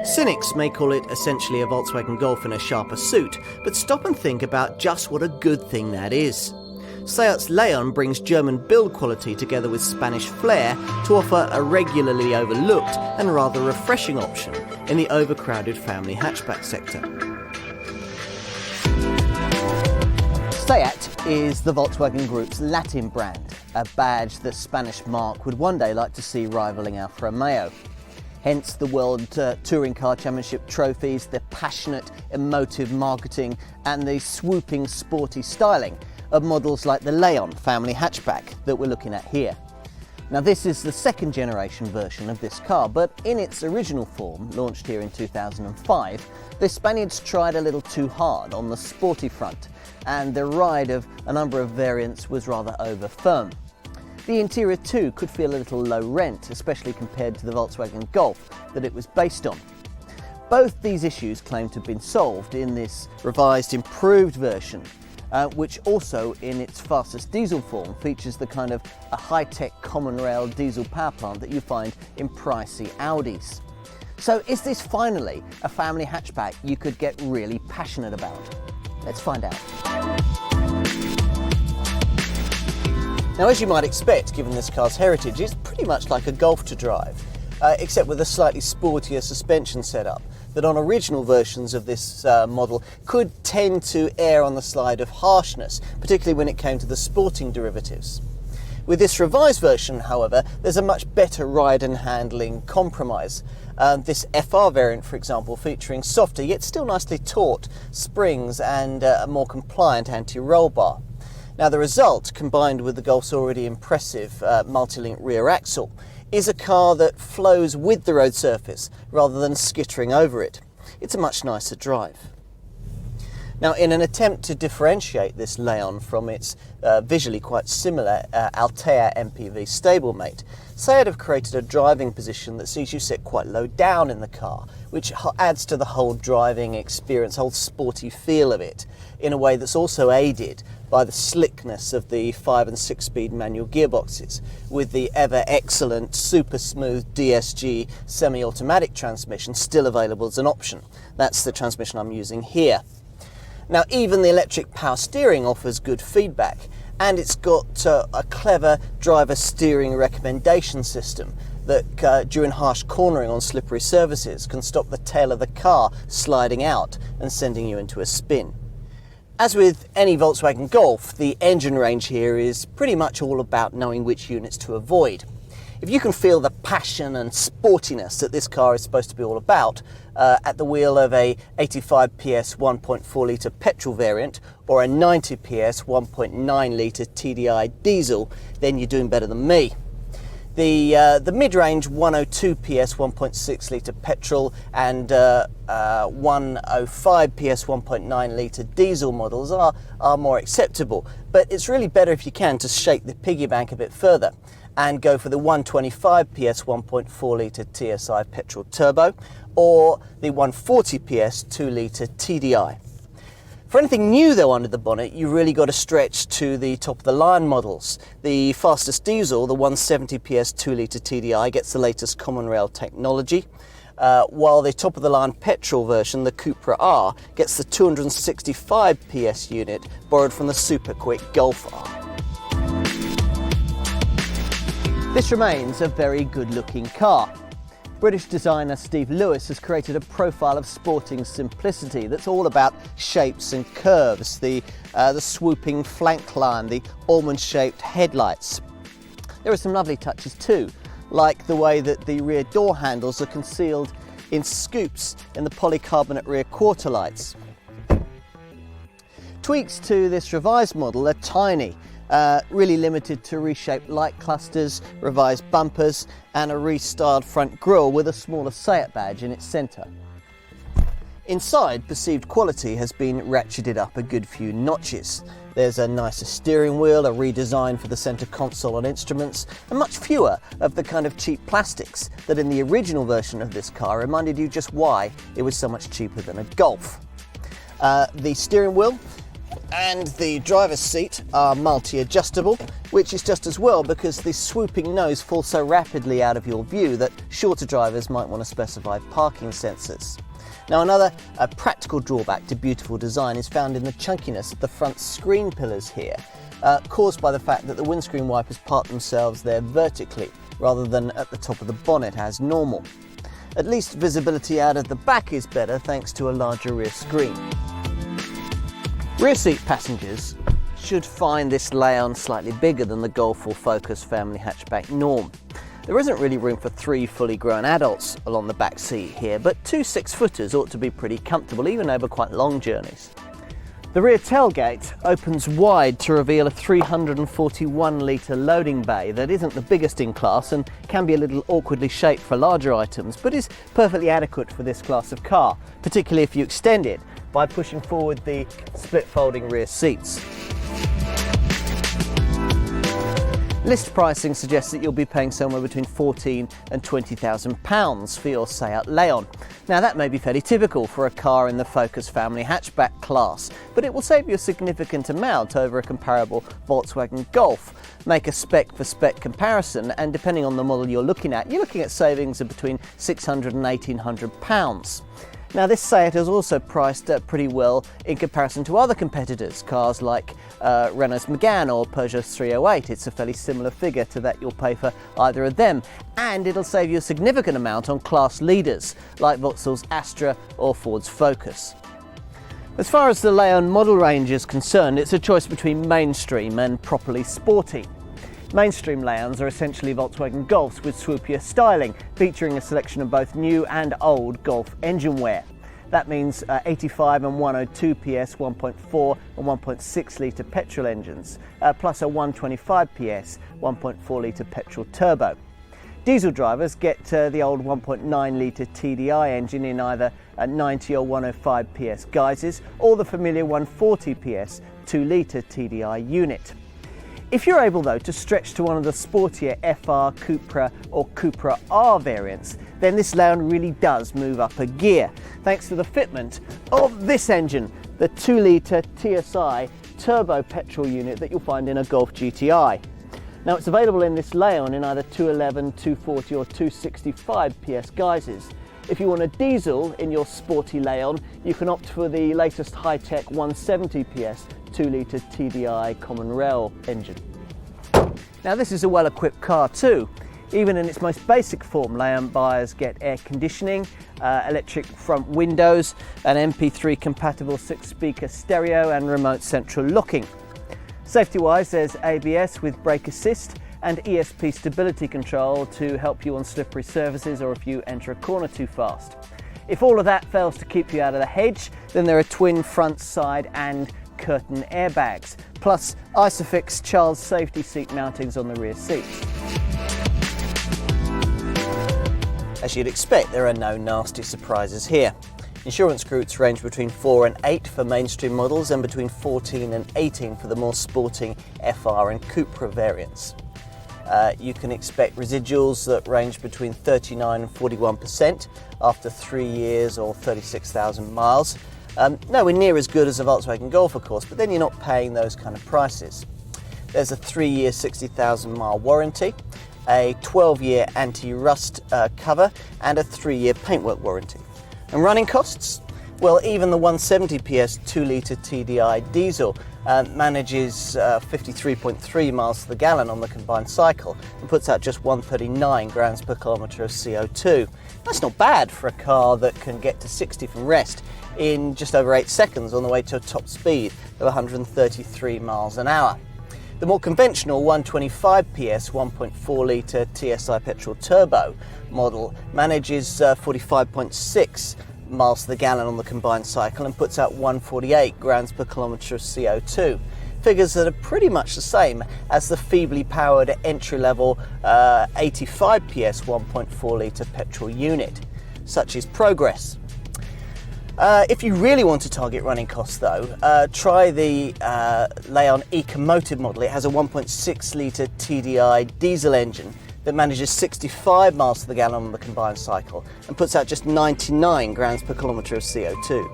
Cynics may call it essentially a Volkswagen Golf in a sharper suit, but stop and think about just what a good thing that is. Seat's Leon brings German build quality together with Spanish flair to offer a regularly overlooked and rather refreshing option in the overcrowded family hatchback sector. Seat is the Volkswagen Group's Latin brand, a badge the Spanish marque would one day like to see rivaling Alfa Romeo. Hence the World Touring Car Championship trophies, the passionate, emotive marketing and the swooping sporty styling of models like the Leon family hatchback that we're looking at here. Now this is the second generation version of this car, but in its original form, launched here in 2005, the Spaniards tried a little too hard on the sporty front, and the ride of a number of variants was rather over firm. The interior too could feel a little low rent, especially compared to the Volkswagen Golf that it was based on. Both these issues claim to have been solved in this revised, improved version, which also in its fastest diesel form features the kind of a high-tech common rail diesel power plant that you find in pricey Audis. So is this finally a family hatchback you could get really passionate about? Let's find out. Now, as you might expect, given this car's heritage, it's pretty much like a Golf to drive, except with a slightly sportier suspension setup that on original versions of this model could tend to err on the side of harshness, particularly when it came to the sporting derivatives. With this revised version, however, there's a much better ride and handling compromise. This FR variant, for example, featuring softer yet still nicely taut springs and a more compliant anti-roll bar. Now the result, combined with the Golf's already impressive multi-link rear axle, is a car that flows with the road surface rather than skittering over it. It's a much nicer drive. Now, in an attempt to differentiate this Leon from its visually quite similar Altea MPV stablemate, Seat have created a driving position that sees you sit quite low down in the car, which adds to the whole driving experience, whole sporty feel of it, in a way that's also aided by the slickness of the 5 and 6 speed manual gearboxes, with the ever excellent super smooth DSG semi-automatic transmission still available as an option. That's the transmission I'm using here. Now, even the electric power steering offers good feedback, and it's got a clever driver steering recommendation system that during harsh cornering on slippery surfaces can stop the tail of the car sliding out and sending you into a spin. As with any Volkswagen Golf, the engine range here is pretty much all about knowing which units to avoid. If you can feel the passion and sportiness that this car is supposed to be all about at the wheel of a 85 PS 1.4 litre petrol variant or a 90 PS 1.9 litre TDI diesel, then you're doing better than me. The mid-range 102 PS 1.6 litre petrol and 105 PS 1.9 litre diesel models are more acceptable, but it's really better if you can to shake the piggy bank a bit further and go for the 125 PS 1.4 litre TSI petrol turbo or the 140 PS 2 litre TDI. For anything new though under the bonnet, you really got to stretch to the top of the line models. The fastest diesel, the 170 PS 2 litre TDI, gets the latest common rail technology, while the top of the line petrol version, the Cupra R, gets the 265 PS unit borrowed from the super quick Golf R. This remains a very good looking car. British designer Steve Lewis has created a profile of sporting simplicity that's all about shapes and curves, the swooping flank line, the almond-shaped headlights. There are some lovely touches too, like the way that the rear door handles are concealed in scoops in the polycarbonate rear quarter lights. Tweaks to this revised model are tiny, really limited to reshaped light clusters, revised bumpers and a restyled front grille with a smaller Seat badge in its centre. Inside, perceived quality has been ratcheted up a good few notches. There's a nicer steering wheel, a redesign for the centre console and instruments, and much fewer of the kind of cheap plastics that in the original version of this car reminded you just why it was so much cheaper than a Golf. The steering wheel And the driver's seat are multi-adjustable, which is just as well because the swooping nose falls so rapidly out of your view that shorter drivers might want to specify parking sensors. Now another practical drawback to beautiful design is found in the chunkiness of the front screen pillars here, caused by the fact that the windscreen wipers part themselves there vertically rather than at the top of the bonnet as normal. At least visibility out of the back is better thanks to a larger rear screen. Rear seat passengers should find this lay-on slightly bigger than the Golf or Focus family hatchback norm. There isn't really room for 3 fully grown adults along the back seat here, but 2 6-footers ought to be pretty comfortable even over quite long journeys. The rear tailgate opens wide to reveal a 341 litre loading bay that isn't the biggest in class and can be a little awkwardly shaped for larger items, but is perfectly adequate for this class of car, particularly if you extend it by pushing forward the split folding rear seats. List pricing suggests that you'll be paying somewhere between £14,000 and £20,000 for your Seat Leon. Now that may be fairly typical for a car in the Focus family hatchback class, but it will save you a significant amount over a comparable Volkswagen Golf. Make a spec for spec comparison, and depending on the model you're looking at savings of between £600 and £1,800. Now this Seat is also priced pretty well in comparison to other competitors, cars like Renault's Megane or Peugeot's 308. It's a fairly similar figure to that you'll pay for either of them, and it'll save you a significant amount on class leaders like Vauxhall's Astra or Ford's Focus. As far as the Leon model range is concerned, it's a choice between mainstream and properly sporty. Mainstream Leons are essentially Volkswagen Golfs with swoopier styling, featuring a selection of both new and old Golf engine wear. That means 85 and 102 PS 1.4 and 1.6 litre petrol engines, plus a 125 PS 1.4 litre petrol turbo. Diesel drivers get the old 1.9 litre TDI engine in either 90 or 105 PS guises, or the familiar 140 PS 2 litre TDI unit. If you're able though to stretch to one of the sportier FR, Cupra or Cupra R variants, then this Leon really does move up a gear, thanks to the fitment of this engine, the 2 litre TSI turbo petrol unit that you'll find in a Golf GTI. Now it's available in this Leon in either 211, 240 or 265 PS guises. If you want a diesel in your sporty Leon, you can opt for the latest high-tech 170 PS 2 litre TDI common rail engine. Now this is a well-equipped car too. Even in its most basic form, Leon buyers get air conditioning, electric front windows, an MP3 compatible 6-speaker stereo and remote central locking. Safety-wise, there's ABS with brake assist and ESP stability control to help you on slippery surfaces or if you enter a corner too fast. If all of that fails to keep you out of the hedge, then there are twin front, side and curtain airbags, plus Isofix child safety seat mountings on the rear seats. As you'd expect, there are no nasty surprises here. Insurance groups range between 4 and 8 for mainstream models and between 14 and 18 for the more sporting FR and Cupra variants. You can expect residuals that range between 39 and 41% after 3 years or 36,000 miles. Nowhere near as good as a Volkswagen Golf, of course, but then you're not paying those kind of prices. There's a 3-year 60,000 mile warranty, a 12-year anti-rust cover and a 3-year paintwork warranty. And running costs? Well, even the 170 PS 2 litre TDI diesel manages 53.3 miles to the gallon on the combined cycle and puts out just 139 grams per kilometre of CO2. That's not bad for a car that can get to 60 from rest in just over 8 seconds on the way to a top speed of 133 miles an hour. The more conventional 125 PS 1.4 litre TSI petrol turbo model manages 45.6 miles to the gallon on the combined cycle and puts out 148 grams per kilometre of CO2. Figures that are pretty much the same as the feebly powered entry-level 85 PS 1.4 litre petrol unit. Such is progress. If you really want to target running costs though, try the Leon Ecomotive model. It has a 1.6 litre TDI diesel engine that manages 65 miles to the gallon on the combined cycle and puts out just 99 grams per kilometre of CO2.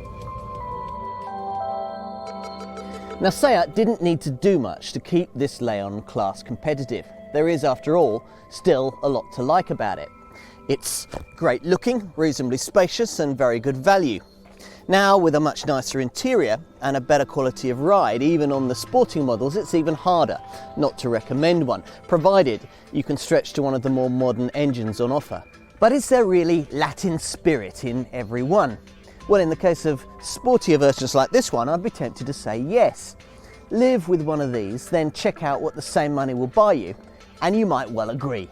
Now Seat didn't need to do much to keep this Leon class competitive. There is, after all, still a lot to like about it. It's great looking, reasonably spacious and very good value. Now with a much nicer interior and a better quality of ride, even on the sporting models, it's even harder not to recommend one, provided you can stretch to one of the more modern engines on offer. But is there really Latin spirit in every one? Well, in the case of sportier versions like this one, I'd be tempted to say yes. Live with one of these, then check out what the same money will buy you, and you might well agree.